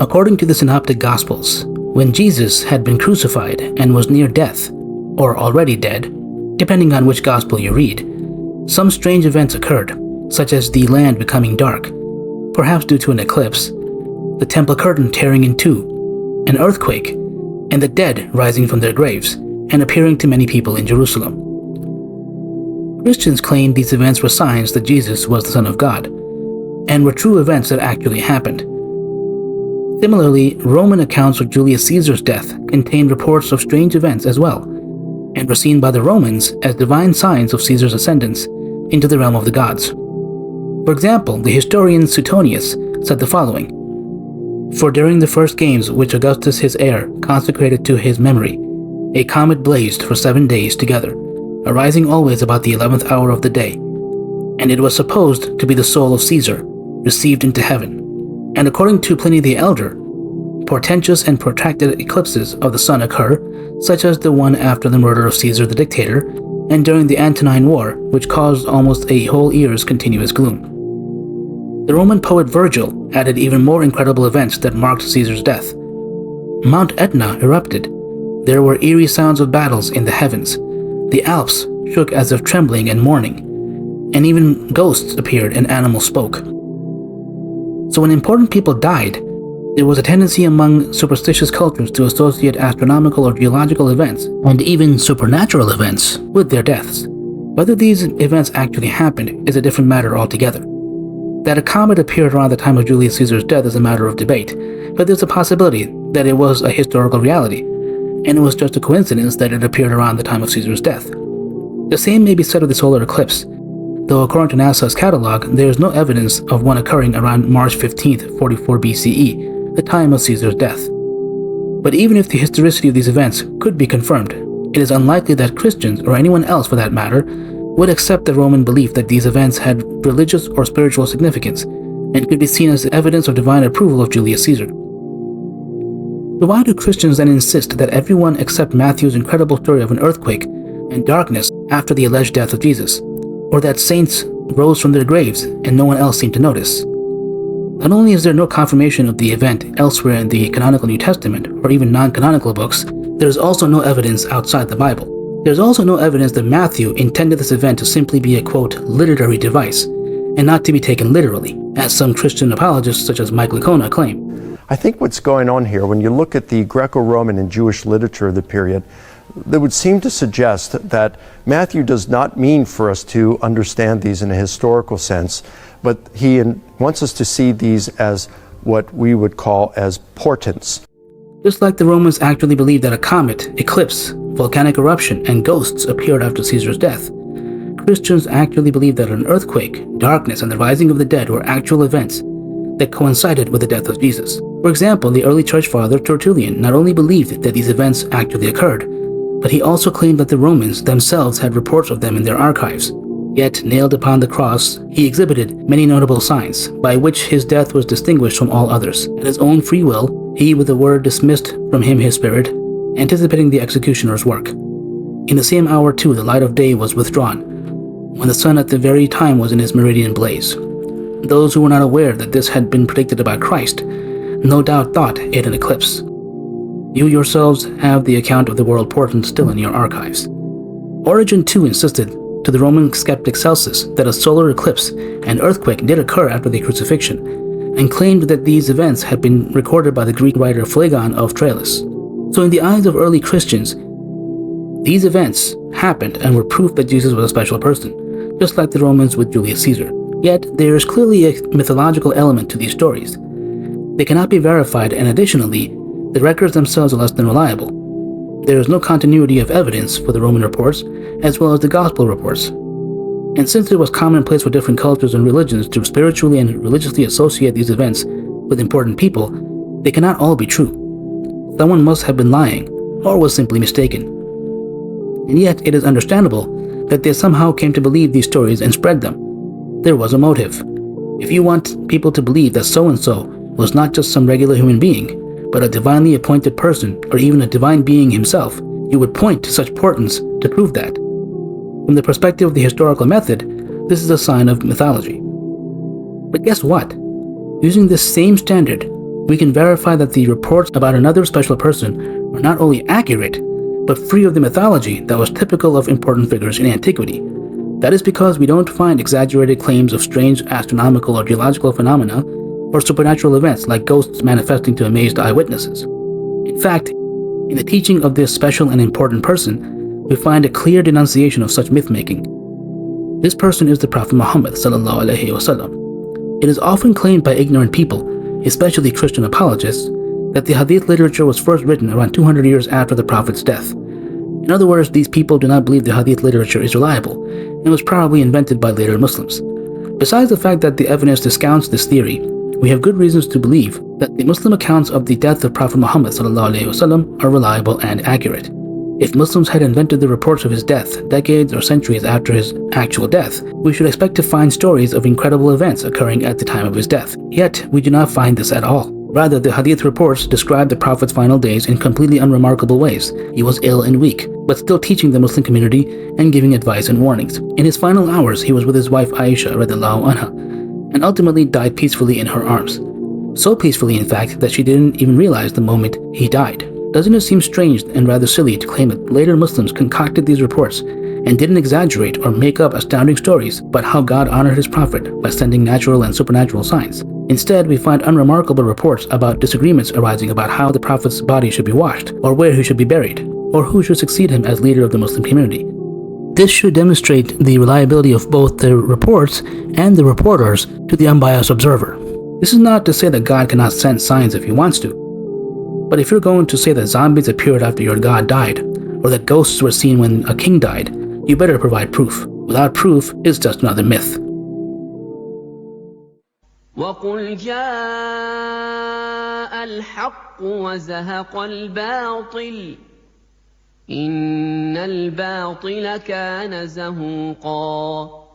According to the Synoptic Gospels, when Jesus had been crucified and was near death, or already dead, depending on which gospel you read, some strange events occurred, such as the land becoming dark, perhaps due to an eclipse, the temple curtain tearing in two, an earthquake, and the dead rising from their graves and appearing to many people in Jerusalem. Christians claimed these events were signs that Jesus was the Son of God, and were true events that actually happened. Similarly, Roman accounts of Julius Caesar's death contained reports of strange events as well, and were seen by the Romans as divine signs of Caesar's ascendance into the realm of the gods. For example, the historian Suetonius said the following: "For during the first games which Augustus his heir consecrated to his memory, a comet blazed for 7 days together, arising always about the 11th hour of the day, and it was supposed to be the soul of Caesar, received into heaven. And according to Pliny the Elder, portentous and protracted eclipses of the sun occur, such as the one after the murder of Caesar the dictator, and during the Antonine War, which caused almost a whole year's continuous gloom." The Roman poet Virgil added even more incredible events that marked Caesar's death. Mount Etna erupted. There were eerie sounds of battles in the heavens. The Alps shook as if trembling and mourning, and even ghosts appeared and animals spoke. So when important people died, there was a tendency among superstitious cultures to associate astronomical or geological events, and even supernatural events, with their deaths. Whether these events actually happened is a different matter altogether. That a comet appeared around the time of Julius Caesar's death is a matter of debate, but there's a possibility that it was a historical reality, and it was just a coincidence that it appeared around the time of Caesar's death. The same may be said of the solar eclipse, though according to NASA's catalog, there is no evidence of one occurring around March 15th, 44 BCE, the time of Caesar's death. But even if the historicity of these events could be confirmed, it is unlikely that Christians, or anyone else for that matter, would accept the Roman belief that these events had religious or spiritual significance, and could be seen as evidence of divine approval of Julius Caesar. So why do Christians then insist that everyone accept Matthew's incredible story of an earthquake and darkness after the alleged death of Jesus, or that saints rose from their graves and no one else seemed to notice? Not only is there no confirmation of the event elsewhere in the canonical New Testament, or even non-canonical books, there is also no evidence outside the Bible. There's also no evidence that Matthew intended this event to simply be a, quote, literary device, and not to be taken literally, as some Christian apologists such as Mike Licona claim. I think what's going on here, when you look at the Greco-Roman and Jewish literature of the period, that would seem to suggest that Matthew does not mean for us to understand these in a historical sense, but he wants us to see these as what we would call as portents. Just like the Romans actually believed that a comet, eclipse, volcanic eruption, and ghosts appeared after Caesar's death, Christians actually believed that an earthquake, darkness, and the rising of the dead were actual events that coincided with the death of Jesus. For example, the early church father Tertullian not only believed that these events actually occurred, but he also claimed that the Romans themselves had reports of them in their archives. Yet, nailed upon the cross, he exhibited many notable signs, by which his death was distinguished from all others. At his own free will, he with a word dismissed from him his spirit, anticipating the executioner's work. In the same hour too the light of day was withdrawn, when the sun at the very time was in his meridian blaze. Those who were not aware that this had been predicted about Christ, no doubt thought it an eclipse. You yourselves have the account of the world portent still in your archives. Origen too insisted to the Roman skeptic Celsus that a solar eclipse and earthquake did occur after the crucifixion, and claimed that these events had been recorded by the Greek writer Phlegon of Tralles. So in the eyes of early Christians, these events happened and were proof that Jesus was a special person, just like the Romans with Julius Caesar. Yet there is clearly a mythological element to these stories. They cannot be verified, and additionally, the records themselves are less than reliable. There is no continuity of evidence for the Roman reports, as well as the Gospel reports. And since it was commonplace for different cultures and religions to spiritually and religiously associate these events with important people, they cannot all be true. Someone must have been lying, or was simply mistaken. And yet it is understandable that they somehow came to believe these stories and spread them. There was a motive. If you want people to believe that so-and-so was not just some regular human being, but a divinely appointed person, or even a divine being himself, you would point to such portents to prove that. From the perspective of the historical method, this is a sign of mythology. But guess what? Using this same standard, we can verify that the reports about another special person are not only accurate, but free of the mythology that was typical of important figures in antiquity. That is because we don't find exaggerated claims of strange astronomical or geological phenomena or supernatural events like ghosts manifesting to amazed eyewitnesses. In fact, in the teaching of this special and important person, we find a clear denunciation of such myth-making. This person is the Prophet Muhammad sallallahu alaihi wasallam. It is often claimed by ignorant people, especially Christian apologists, that the Hadith literature was first written around 200 years after the Prophet's death. In other words, these people do not believe the Hadith literature is reliable and was probably invented by later Muslims. Besides the fact that the evidence discounts this theory, we have good reasons to believe that the Muslim accounts of the death of Prophet Muhammad ﷺ are reliable and accurate. If Muslims had invented the reports of his death decades or centuries after his actual death, we should expect to find stories of incredible events occurring at the time of his death. Yet, we do not find this at all. Rather, the Hadith reports describe the Prophet's final days in completely unremarkable ways. He was ill and weak, but still teaching the Muslim community and giving advice and warnings. In his final hours, he was with his wife Aisha radiallahu anha, and ultimately died peacefully in her arms. So peacefully, in fact, that she didn't even realize the moment he died. Doesn't it seem strange and rather silly to claim that later Muslims concocted these reports and didn't exaggerate or make up astounding stories about how God honored his prophet by sending natural and supernatural signs? Instead, we find unremarkable reports about disagreements arising about how the prophet's body should be washed, or where he should be buried, or who should succeed him as leader of the Muslim community. This should demonstrate the reliability of both the reports and the reporters to the unbiased observer. This is not to say that God cannot send signs if he wants to. But if you're going to say that zombies appeared after your god died, or that ghosts were seen when a king died, you better provide proof. Without proof, it's just another myth. وَقُلْ جَاءَ الْحَقُّ وَزَهَقَ الْبَاطِلُ إِنَّ الْبَاطِلَ كَانَ زَهُوقًا